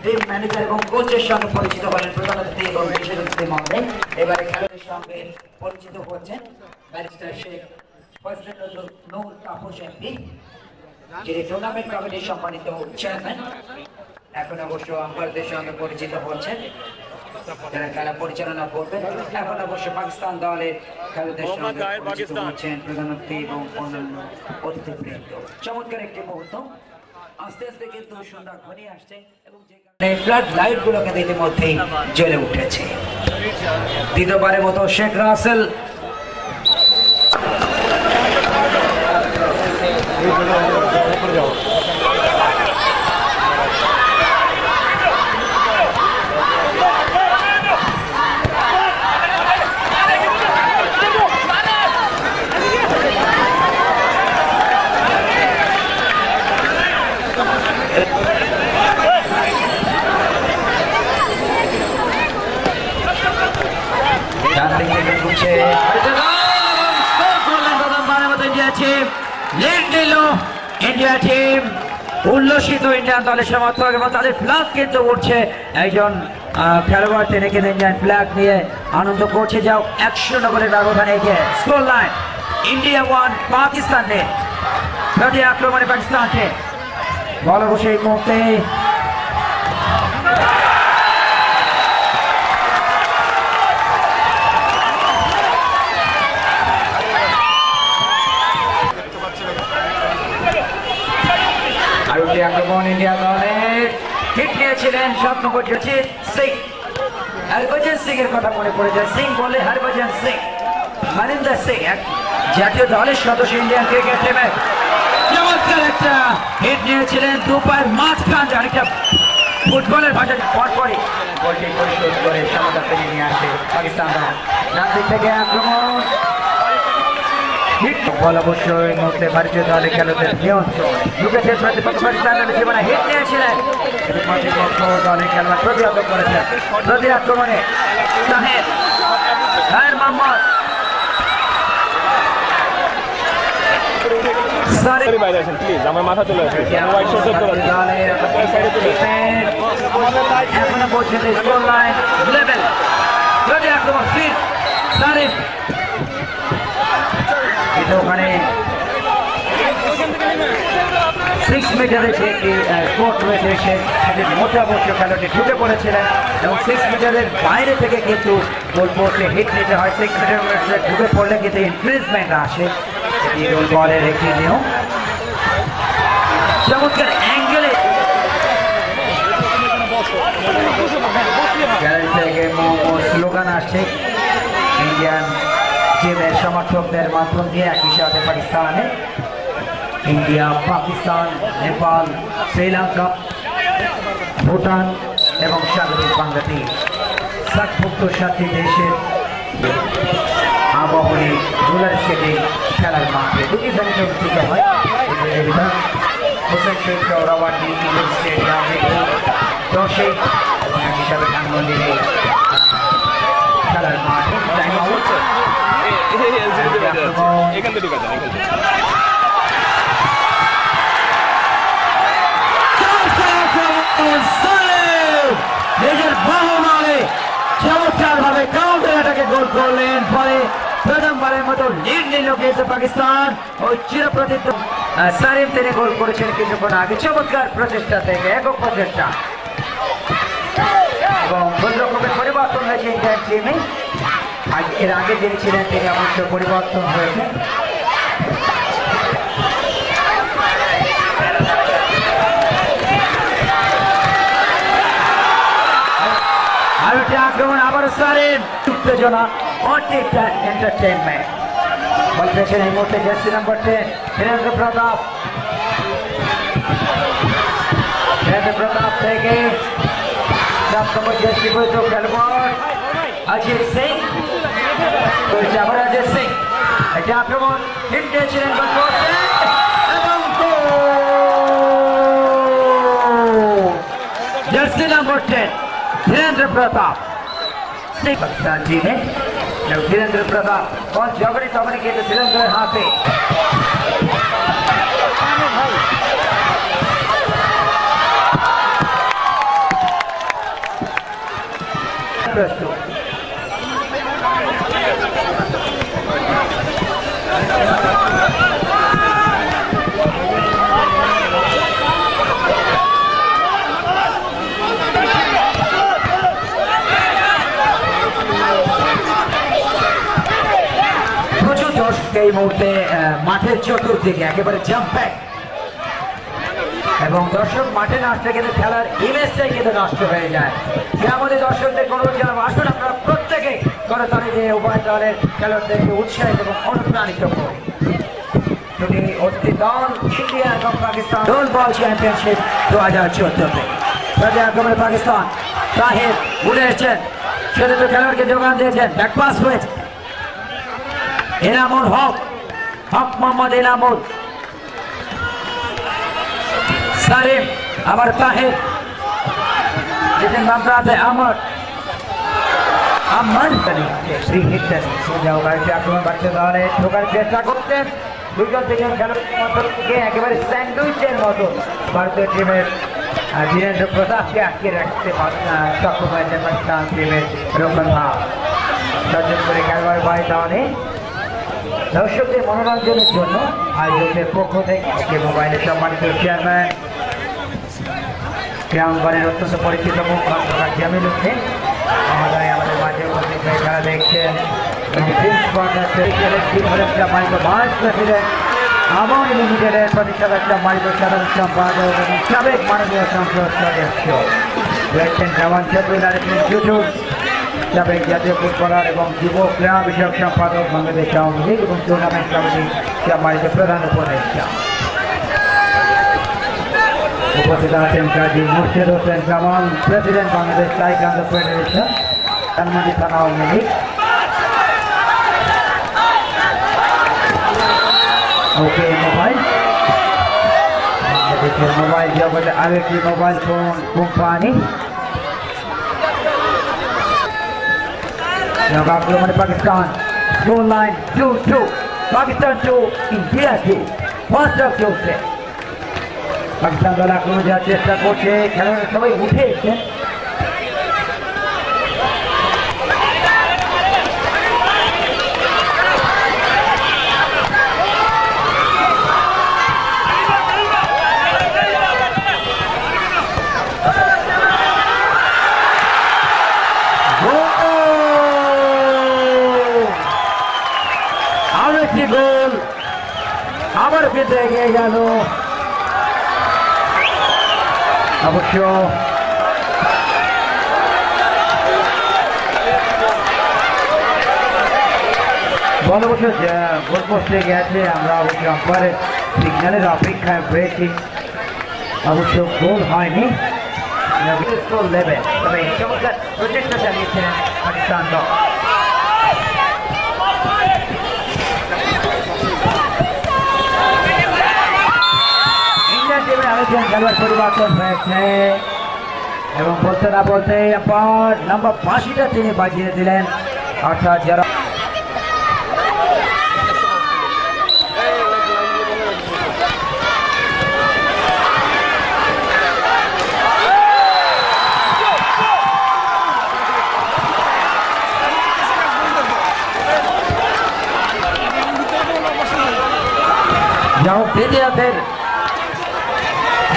Team manager এবং কোচের সঙ্গে পরিচিত হলেন প্রধান অতিথি এবং বিশেষ অতিথি মহোদয়। এবারে খেলোয়াড়দের সঙ্গে পরিচিত হচ্ছেন ব্যারিস্টার শেখ ফজলুল নূর তাপস এমপি, যিনি টুর্নামেন্ট কমিটির সম্মানিত চেয়ারম্যান। এখন অবশ্য আম্পায়ারদের সঙ্গে পরিচিত হচ্ছেন যারা খেলা পরিচালনা করবেন। এখন অবশ্য পাকিস্তান দলের খেলোয়াড়দের সঙ্গে পরিচিত হচ্ছেন প্রধান অতিথি এবং অন্যান্য অতিথিবৃন্দ। চমৎকার একটি মুহূর্ত, আস্তে আস্তে কিন্তু সন্ধ্যা ঘনিয়ে আসছে এবং যে ফ্লাড লাইট গুলোকে ইতিমধ্যেই জ্বলে উঠেছে। দ্বিতীয়বারের মতো শেখ রাসেল ইন্ডিয়া টিম উল্লসিত ইন্ডিয়ান দলের সমর্থক এবং তাদের ফ্ল্যাগ কিন্তু উঠছে। একজন খেলোয়াড় তিনি কিন্তু ইন্ডিয়ান ফ্ল্যাগ নিয়ে আনন্দ করছে। যাও 100 গোলের ব্যবধানে এগিয়ে স্কোর লাইন ইন্ডিয়া 1 পাকিস্তান নেই। প্রতি আক্রমণে পাকিস্তানকে বল বসে এই মুহূর্তে আক্রমণ ইন্ডিয়া দলের হিট নিয়েছিলেন 7 নম্বর জচিত সিং। হরভজন সিং এর কথা মনে পড়ে যায়। সিং বলে হরভজন সিং, মনিন্দর সিং জাতীয় দলের সদস্য ইন্ডিয়ান ক্রিকেট টিমে চমৎকার একটা হিট নিয়েছিলেন দুপায়ের মাঝখান, অনেকটা ফুটবলের ভাষা পরপরই বলটি পরিশোধ করে সমতা ফিরিয়ে নিয়ে আসে পাকিস্তান দল। ডান দিক থেকে আক্রমণ বল অবশ্যই মধ্যে ভারতীয় দলের খেলোয়াড়দের নিয়ন্ত্রণ ঢুকেছে প্রতিপক্ষ পাকিস্তানের জীবনে হিট নিয়েছিলেন প্রতিপক্ষ দলের খেলোয়াড় প্রতিহত করেছেন। প্রতি আক্রমণে শাহেদ মোহাম্মদ এখনো পর্যন্ত স্কোর লাইন লেভেল। প্রতি আক্রমণ ফিট সারিফ ওখানে 6 মিটারের যে কোর্ট রয়েছে সেটি মোটামুটি খেলোয়াড়টি ঢুকে পড়েছিলেন এবং 6 মিটারের বাইরে থেকে কিন্তু গোল পোস্টে হিট নিতে হয়। 6 মিটার ঢুকে পড়লে কিন্তু ইনক্রিজমেন্ট আসে, এটি গোল বলের একটি নিয়ম। চমৎকার অ্যাঙ্গেলে গ্যালারি থেকে স্লোগান আসছে ইন্ডিয়ান টিমের সমর্থকদের মাধ্যম দিয়ে। একই সাথে পাকিস্তানে ইন্ডিয়া, পাকিস্তান, নেপাল, শ্রীলঙ্কা, ভুটান এবং স্বাগতিক বাংলাদেশ সাতভুক্ত 7টি দেশের আবাহনী রুলার স্টেটে খেলার মাঠে 2টি ভেন্যুতে অনুষ্ঠিত হয় হোসেন শেখ সৌরাবাদী ইন্ডোর স্টেডিয়াম 10 এবং একই সাথে ধানমন্দিরে খেলার মাঠে এখান থেকে নিজের বাহুবলে চমৎকার ভাবে কাউন্টার অ্যাটাকে গোল করলেন। ফলে প্রথমবারের মতো লিড নিল কিন্তু পাকিস্তান। ওই চিরপ্রতিদ্ধ সারিফ তিনি গোল করেছেন কিছুক্ষণ আগে। চমৎকার প্রচেষ্টা থেকে একক প্রচেষ্টা এবং রকমের পরিবর্তন হয়েছে ইন্ডিয়ান টিমে। এর আগে যিনি ছিলেন তিনি অবশ্য পরিবর্তন হয়েছে। আরেকটি আক্রমণ আবার সারিফ উত্তেজনা অনেকটা এন্টারটেইনমেন্ট বলতেছেন এই মুহূর্তে জার্সি নাম্বার 10 বীরেন্দ্র প্রতাপ। বীরেন্দ্র প্রতাপ থেকে 7 নম্বর জার্সি পরিহিত খেলোয়াড় অজিত সিং, আবার অজিত সিং একটি আক্রমণ হিট দিয়েছিলেন এবং জার্সি নাম্বার 10 বীরেন্দ্র প্রতাপ। পাকিস্তান টিমে বীরেন্দ্র প্রতাপ বল যখনই কিন্তু শ্রীলঙ্কার হাতে প্রস্তুত। প্রচুর দর্শক এই মুহূর্তে মাঠের চতুর্দিকে একেবারে জাম্প ব্যাক, এবং দর্শক মাঠে না আসলে কিন্তু খেলার ইমেজটাই কিন্তু নষ্ট হয়ে যায়। আমাদের দর্শকদের কোনো জানাবো, আসুন আপনারা প্রত্যেকে করতালি দিয়ে উভয় দলের খেলোয়াড়দেরকে উৎসাহিত এবং অনুপ্রাণিত করি। ইন্ডিয়া এবং পাকিস্তান গোল বল চ্যাম্পিয়নশিপ 2014-তে আক্রমণে পাকিস্তান তাহির উঠে এসেছেন, সেটা তো খেলোয়াড়কে যোগান দিয়েছেন, ব্যাকপাস হয়েছে এনামুল হক, মোহাম্মদ এনামুল, সালিম, আবার তাহির, আমার আক্রমণ বাড়তে দলে ঢোকার চেষ্টা করতেন দুজন থেকে খেলোয়াড়কে একেবারে স্যান্ডউইচের মতো ভারতীয় টিমের ধীরেন্দ্র প্রতাপকে আটকে রাখতে সক্ষম হয়েছে পাকিস্তান টিমের রোকন ভাব। দর্শন করে খেলোয়াড় বাড়ি দলে দর্শকদের মনোরঞ্জনের জন্য আয়োজকের পক্ষ থেকে মোবাইলের সম্মানিত চেয়ারম্যান গ্রামগণের অত্যন্ত পরিচিত মুখ জামিল উদ্দিন আমাদের মাঝে উপস্থিত হয়ে খেলা দেখছেন। আমার লিমিটেডের প্রতিষ্ঠাতা সম্মানিত সাধারণ সম্পাদক এবং সাবেক মাননীয় সংসদ সদস্য রয়েছেন জামান চৌধুরী, সাবেক জাতীয় ফুটবলার এবং যুব ক্রীড়া বিষয়ক সম্পাদক বাংলাদেশ আওয়ামী লীগ এবং টুর্নামেন্ট কমিটির সম্মানিত প্রধান উপদেষ্টা। উপস্থিত আছেন Kazi Murshid Hossain Zaman, president Bangladesh taekwondo federation, Dhanmondi থানা Awami League. Okay mobile mobile জগতে আরেকটি মোবাইল ফোন কোম্পানি। আক্রমণে Pakistan, goal line 2-2, Pakistan 2 India 2, first half চলছে। পাকিস্তান দল আক্রমণ যাওয়ার চেষ্টা করছে, খেলোয়াড়রা সবাই উঠে এসেছেন। গোল আবার ফিরে এগিয়ে গেল। অবশ্য বল অবশ্য গোল পোস্টে গেছে, আমরা অবশ্য আম্পায়ারের সিগন্যালের অপেক্ষায় রয়েছি। অবশ্য গোল হয়নি, গোল নেবে, তবে চমৎকার প্রচেষ্টা চালিয়েছিলেন পাকিস্তান দল। আরেকজন খেলোয়াড় পরিবর্তন হয়েছে এবং বলতে না বলতে নাম্বার 82টা তিনি বাজিয়ে দিলেন, অর্থাৎ যারা দ্বিতীয়ার্ধের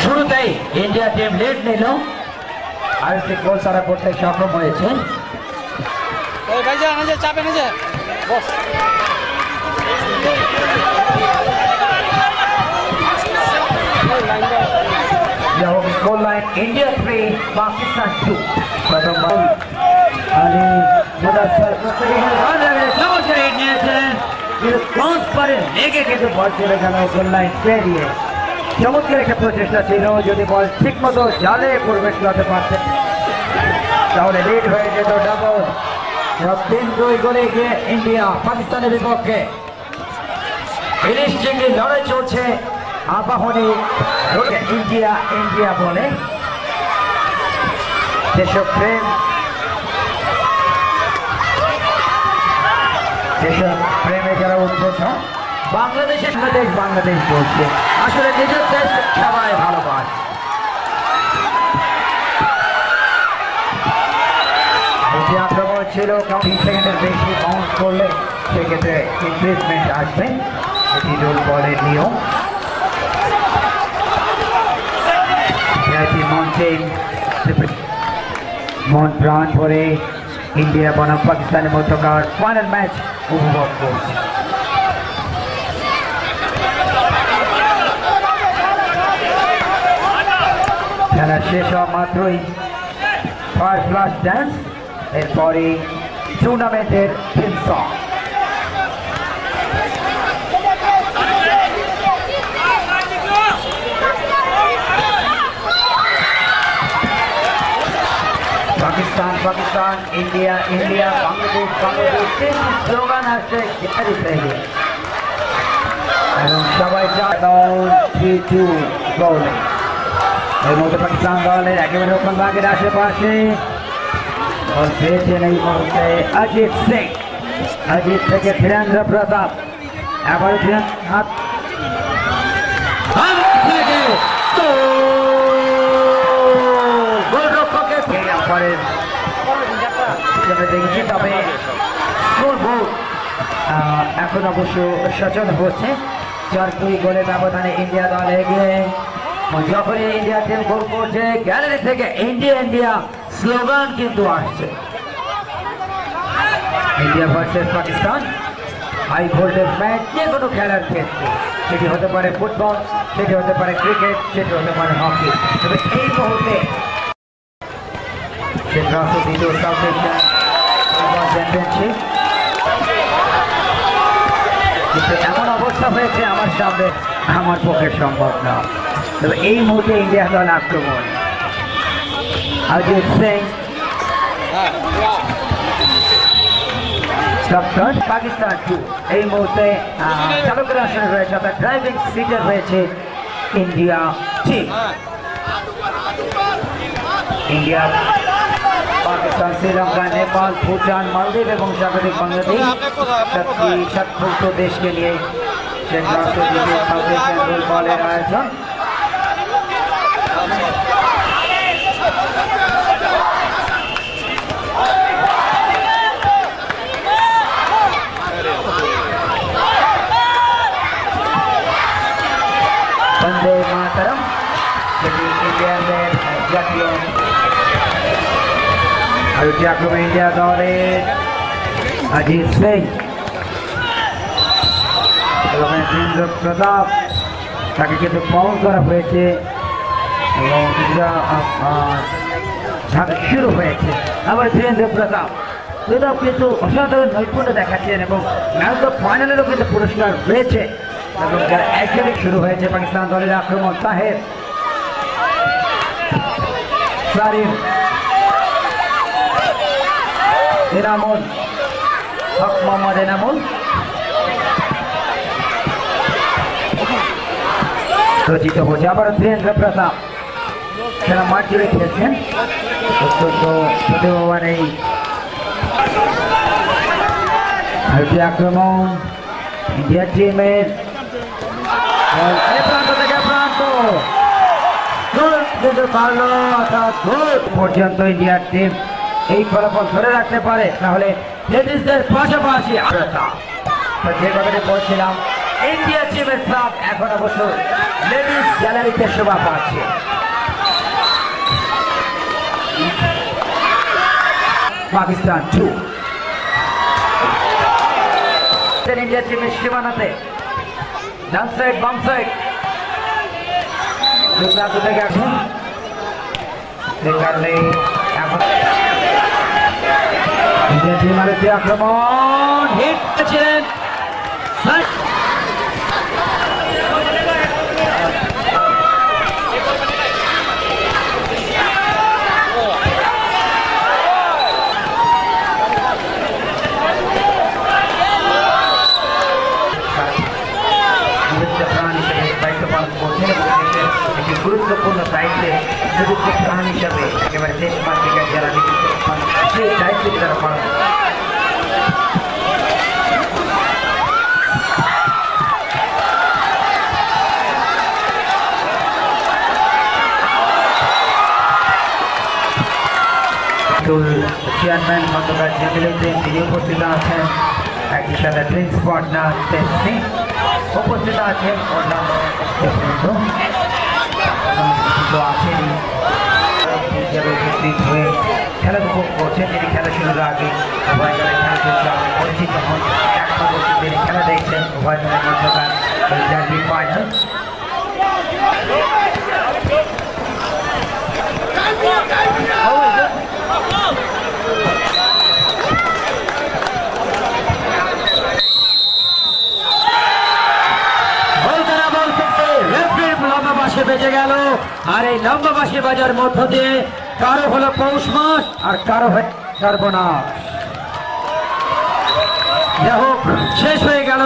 শুরুতেই ইন্ডিয়া টিম লিড নিল, আরেকটি গোল তারা করতে সক্ষম হয়েছে। Goal line India 3 Pakistan 2। প্রথম বল আলী মুদাসসির নিয়েছেন, লেগে কিন্তু বল চলে গেল গোল লাইন পেরিয়ে। চমৎকার একটা প্রচেষ্টা ছিল, যদি বল ঠিক মতো জালে প্রবেশ করতে পারতেন তাহলে লিড হয়ে যেত ডাবল। 3-2 গোলে গিয়ে ইন্ডিয়া পাকিস্তানের বিপক্ষে। ইলিশ চিংড়ি লড়াই চলছে আবাহনী ইন্ডিয়া ইন্ডিয়া বলে। দেশপ্রেম প্রেমে যারা উদ্বুদ্ধ, বাংলাদেশের দেশ বাংলাদেশ বলছে, আসলে নিজের দেশ সবাই ভালোবাসে। ছিল 3 সেকেন্ডের বেশি বাউন্স করলে সেক্ষেত্রে ইনক্রিজমেন্ট আসবে, এটি রুল বলের নিয়ম। মঞ্চে মন প্রাণ ভরে ইন্ডিয়া বনাম পাকিস্তানের মধ্যকার ফাইনাল ম্যাচ উপভোগ করছে। খেলা শেষ হওয়া মাত্রই ফার্স্ট লাস্ট ডান্স, এরপরে টুর্নামেন্টের theme song. Pakistan Pakistan, India India, Bangladesh Bangladesh, slogan আসছে এবং সবাই এর মধ্যে পাকিস্তান দলের একেবারে ওখান ভাগের আশেপাশে বল পেয়েছেন এই মুহূর্তে অজিত সিং। অজিত থেকে ধীরেন্দ্র প্রতাপ, এবার হাত দেখেছি, তবে এখন অবশ্য সচেতন হচ্ছে 4-2 গোলের ব্যবধানে ইন্ডিয়া দল এগিয়ে। যখনই ইন্ডিয়া টিম গোল করছে গ্যালারি থেকে ইন্ডিয়া ইন্ডিয়া স্লোগান কিন্তু আসছে। India versus Pakistan high voltage match, যে কোনো খেলার ক্ষেত্রে, সেটি হতে পারে ফুটবল, সেটি হতে পারে ক্রিকেট, সেটি হতে পারে হকি। তবে এই মুহূর্তে দ্বিতীয় সাউথ এশিয়ান চ্যাম্পিয়নশিপ কিন্তু এমন অবস্থা হয়েছে আমার সামনে আমার পক্ষে সম্ভব না। তবে এই মুহূর্তে ইন্ডিয়া দল আক্রমণ, অজিত সিং পাকিস্তান 2 এই মুহূর্তে চালকের আসনে রয়েছে, অর্থাৎ ড্রাইভিং সিটে রয়েছে India team. India, Pakistan, Sri Lanka, Nepal, Bhutan, মালদ্বীপ এবং স্বাগতিক বাংলাদেশ, 7 দেশকে নিয়ে শেখ রাষ্ট্রপতি সাউথ এশিয়ান রুল বলের আয়োজন। বন্দে মাতরম, যেটি ইন্ডিয়ানদের জাতীয় আক্রমণ ইন্ডিয়া দলের অজিত সিং এবং ধীরেন্দ্র প্রতাপ, তাকে কিন্তু ফাউল করা হয়েছে এবং শুরু হয়েছে। আবার ধীরেন্দ্র প্রতাপ কিন্তু অসাধারণ নৈপুণ্য দেখাচ্ছেন এবং ম্যাচ অফ ফাইনালেরও কিন্তু পুরস্কার রয়েছে। এবং যারা একসাথে শুরু হয়েছে পাকিস্তান দলের আক্রমণ, তাহের, সারিম, এনামুল হক, মোহাম্মদ এনামুল, রচিত হচ্ছে। আবার ধীরেন্দ্র প্রতাপ খেলা মাঠ জুড়ে খেলছেন, অত্যন্ত প্রতিভাবান এই আক্রমণ ইন্ডিয়া টিমের প্রান্ত থেকে প্রান্ত পর্যন্ত ইন্ডিয়ার টিম এই ফলাফল ধরে রাখতে পারে, তাহলে লেডিসদের পাশাপাশি যে কথাটি বলছিলাম, ইন্ডিয়া টিমের ক্লাব এখন অবশ্য লেডিস গ্যালারিতে শোভা পাচ্ছে। পাকিস্তান 2 ইন্ডিয়া টিমের সীমানাতে ডান সাইড বাম সাইড থেকে আসুন, সেই কারণে এখন ইন্ডিয়া টিম আরেকটি আক্রমণ হিট ছিলেন। একটি গুরুত্বপূর্ণ দায়িত্বে নিযুক্ত প্রাণ হিসাবে একেবারে দেশ মাতৃকার যারা নিযুক্ত সেই দায়িত্ব তারা পালন চেয়ারম্যান খন্দকার জামিলুদ্দিন তিনি উপস্থিত আছেন, একই সাথে ড্রিঙ্কস পার্টনার তেজনি উপস্থিত আছেন, অন্যান্য আছেনই হয়ে খেলা উপভোগ করছেন। তিনি খেলা শুরুর আগে উভয় দলের খেলা চলছে পরিচিত হন, একটা বছর তিনি খেলা দেখছেন উভয় দলের মধ্যকার ডার্বি ফাইনাল। লম্বা বাঁশি বেজে গেল, আর এই লম্বা বাঁশি বাজার মধ্য দিয়ে কারো হলো পৌষ মাস আর কারো হয় সর্বনাশ। যাই হোক, শেষ হয়ে গেল।